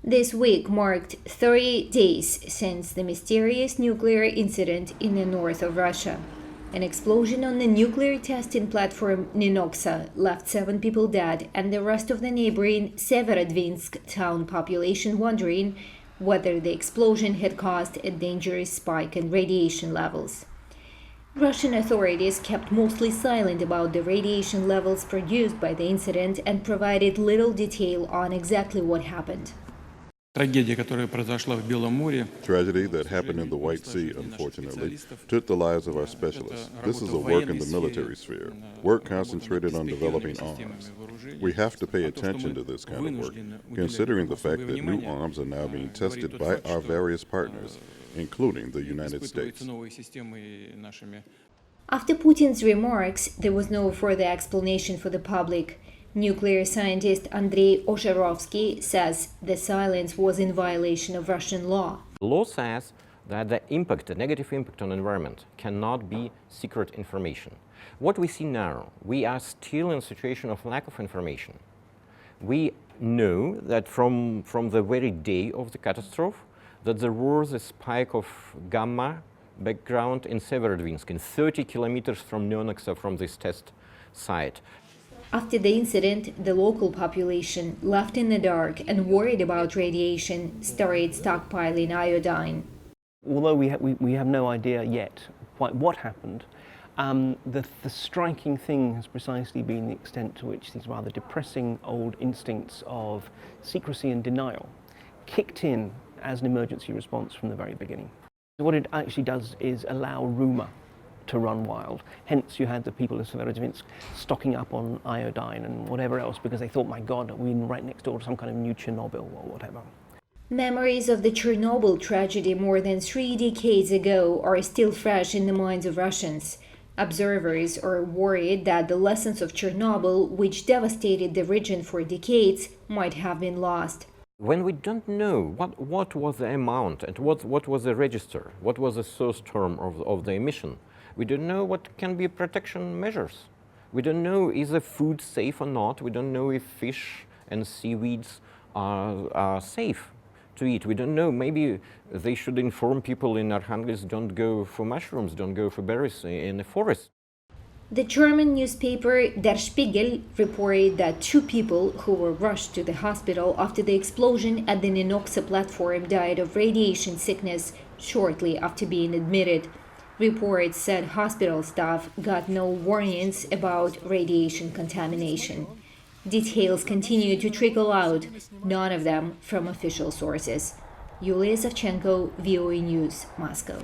This week marked 30 days since the mysterious nuclear incident in the north of Russia. An explosion on the nuclear testing platform Ninoksa left 7 people dead and the rest of the neighboring Severodvinsk town population wondering whether the explosion had caused a dangerous spike in radiation levels. Russian authorities kept mostly silent about the radiation levels produced by the incident and provided little detail on exactly what happened. Tragedy that happened in the White Sea, unfortunately, took the lives of our specialists. This is a work in the military sphere, work concentrated on developing arms. We have to pay attention to this kind of work, considering the fact that new arms are now being tested by our various partners, including the United States. After Putin's remarks, there was no further explanation for the public. Nuclear scientist Andrei Osharovsky says the silence was in violation of Russian law. The law says that the negative impact on the environment cannot be secret information. What we see now, we are still in a situation of lack of information. We know that from the very day of the catastrophe, that there was a spike of gamma background in Severodvinsk, in 30 kilometers from Ninoksa, from this test site. After the incident, the local population, left in the dark and worried about radiation, started stockpiling iodine. Although we have no idea yet quite what happened, the striking thing has precisely been the extent to which these rather depressing old instincts of secrecy and denial kicked in as an emergency response from the very beginning. What it actually does is allow rumour to run wild. Hence you had the people of Severodvinsk stocking up on iodine and whatever else because they thought, my God, we're right next door to some kind of new Chernobyl or whatever. Memories of the Chernobyl tragedy more than 3 decades ago are still fresh in the minds of Russians. Observers are worried that the lessons of Chernobyl, which devastated the region for decades, might have been lost. When we don't know what was the amount and what was the register, what was the source term of the emission, we don't know what can be protection measures. We don't know is the food safe or not. We don't know if fish and seaweeds are safe to eat. We don't know. Maybe they should inform people in Arkhangelsk, don't go for mushrooms, don't go for berries in the forest. The German newspaper Der Spiegel reported that 2 people who were rushed to the hospital after the explosion at the Ninoksa platform died of radiation sickness shortly after being admitted. Reports said hospital staff got no warnings about radiation contamination. Details continue to trickle out, none of them from official sources. Yulia, Savchenko, VOA News, Moscow.